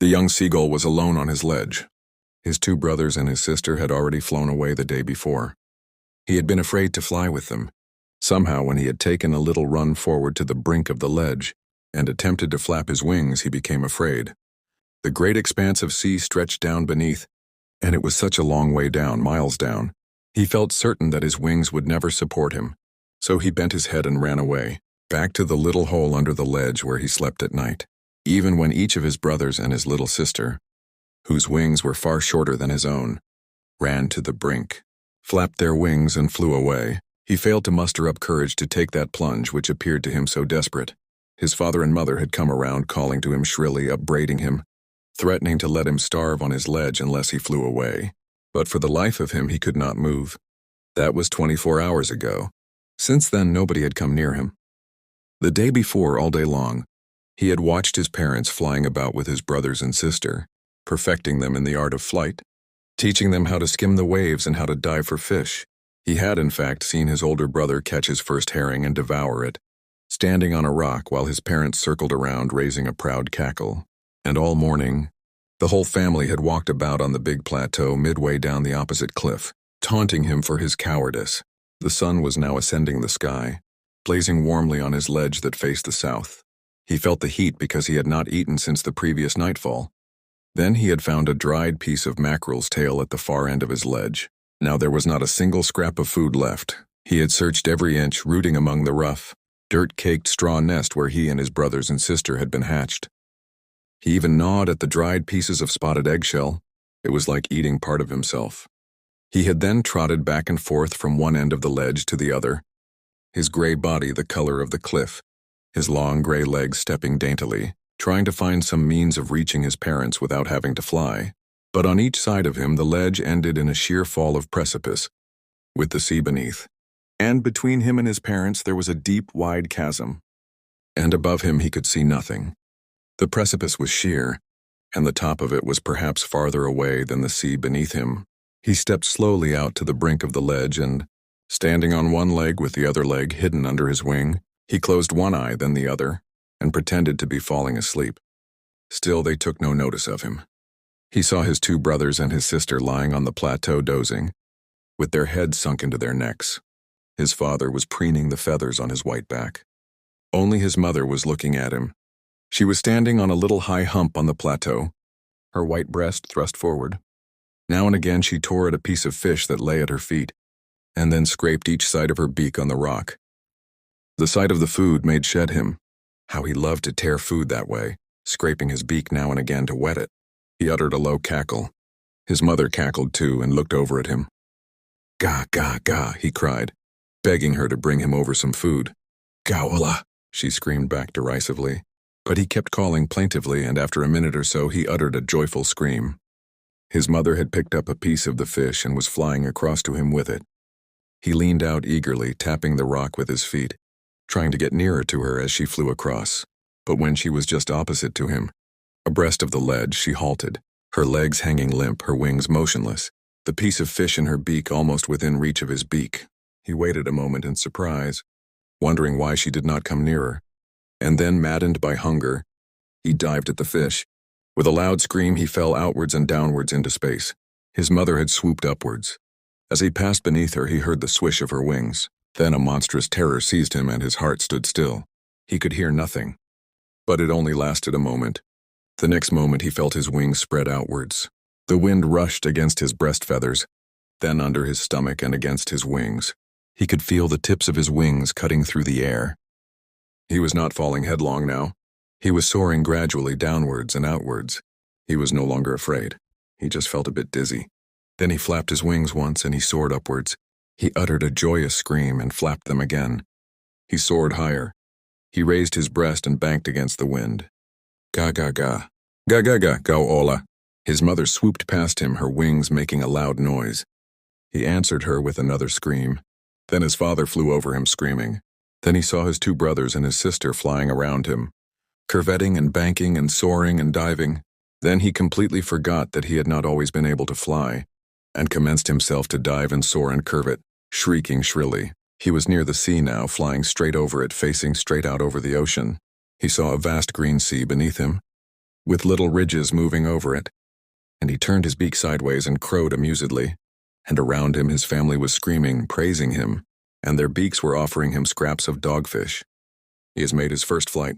The young Seagull was alone on his ledge. His two brothers and his sister had already flown away the day before. He had been afraid to fly with them. Somehow, when he had taken a little run forward to the brink of the ledge and attempted to flap his wings, he became afraid. The great expanse of sea stretched down beneath, and it was such a long way down, miles down. He felt certain that his wings would never support him, so he bent his head and ran away, back to the little hole under the ledge where he slept at night. Even when each of his brothers and his little sister, whose wings were far shorter than his own, ran to the brink, flapped their wings and flew away, he failed to muster up courage to take that plunge which appeared to him so desperate. His father and mother had come around, calling to him shrilly, upbraiding him, threatening to let him starve on his ledge unless he flew away. But for the life of him, he could not move. That was 24 hours ago. Since then, nobody had come near him. The day before, all day long, he had watched his parents flying about with his brothers and sister, perfecting them in the art of flight, teaching them how to skim the waves and how to dive for fish. He had, in fact, seen his older brother catch his first herring and devour it, standing on a rock while his parents circled around, raising a proud cackle. And all morning, the whole family had walked about on the big plateau midway down the opposite cliff, taunting him for his cowardice. The sun was now ascending the sky, blazing warmly on his ledge that faced the south. He felt the heat because he had not eaten since the previous nightfall. Then he had found a dried piece of mackerel's tail at the far end of his ledge. Now there was not a single scrap of food left. He had searched every inch, rooting among the rough, dirt-caked straw nest where he and his brothers and sister had been hatched. He even gnawed at the dried pieces of spotted eggshell. It was like eating part of himself. He had then trotted back and forth from one end of the ledge to the other, his gray body the color of the cliff, his long gray legs stepping daintily, trying to find some means of reaching his parents without having to fly. But on each side of him, the ledge ended in a sheer fall of precipice, with the sea beneath. And between him and his parents, there was a deep, wide chasm. And above him, he could see nothing. The precipice was sheer, and the top of it was perhaps farther away than the sea beneath him. He stepped slowly out to the brink of the ledge and, standing on one leg with the other leg hidden under his wing, he closed one eye, then the other, and pretended to be falling asleep. Still, they took no notice of him. He saw his two brothers and his sister lying on the plateau dozing, with their heads sunk into their necks. His father was preening the feathers on his white back. Only his mother was looking at him. She was standing on a little high hump on the plateau, her white breast thrust forward. Now and again she tore at a piece of fish that lay at her feet, and then scraped each side of her beak on the rock. The sight of the food made shed him. How he loved to tear food that way, scraping his beak now and again to wet it. He uttered a low cackle. His mother cackled too and looked over at him. "Gah, gah, gah," he cried, begging her to bring him over some food. "Gawala," she screamed back derisively. But he kept calling plaintively, and after a minute or so he uttered a joyful scream. His mother had picked up a piece of the fish and was flying across to him with it. He leaned out eagerly, tapping the rock with his feet, trying to get nearer to her as she flew across. But when she was just opposite to him, abreast of the ledge, she halted, her legs hanging limp, her wings motionless, the piece of fish in her beak almost within reach of his beak. He waited a moment in surprise, wondering why she did not come nearer. And then, maddened by hunger, he dived at the fish. With a loud scream, he fell outwards and downwards into space. His mother had swooped upwards. As he passed beneath her, he heard the swish of her wings. Then a monstrous terror seized him and his heart stood still. He could hear nothing. But it only lasted a moment. The next moment he felt his wings spread outwards. The wind rushed against his breast feathers, then under his stomach and against his wings. He could feel the tips of his wings cutting through the air. He was not falling headlong now. He was soaring gradually downwards and outwards. He was no longer afraid. He just felt a bit dizzy. Then he flapped his wings once and he soared upwards. He uttered a joyous scream and flapped them again. He soared higher. He raised his breast and banked against the wind. "Ga ga ga. Ga ga ga, go ola." His mother swooped past him, her wings making a loud noise. He answered her with another scream. Then his father flew over him screaming. Then he saw his two brothers and his sister flying around him, curvetting and banking and soaring and diving. Then he completely forgot that he had not always been able to fly, and commenced himself to dive and soar and curvet, shrieking shrilly. He was near the sea now, flying straight over it, facing straight out over the ocean. He saw a vast green sea beneath him, with little ridges moving over it, and he turned his beak sideways and crowed amusedly, and around him his family was screaming, praising him, and their beaks were offering him scraps of dogfish. He has made his first flight.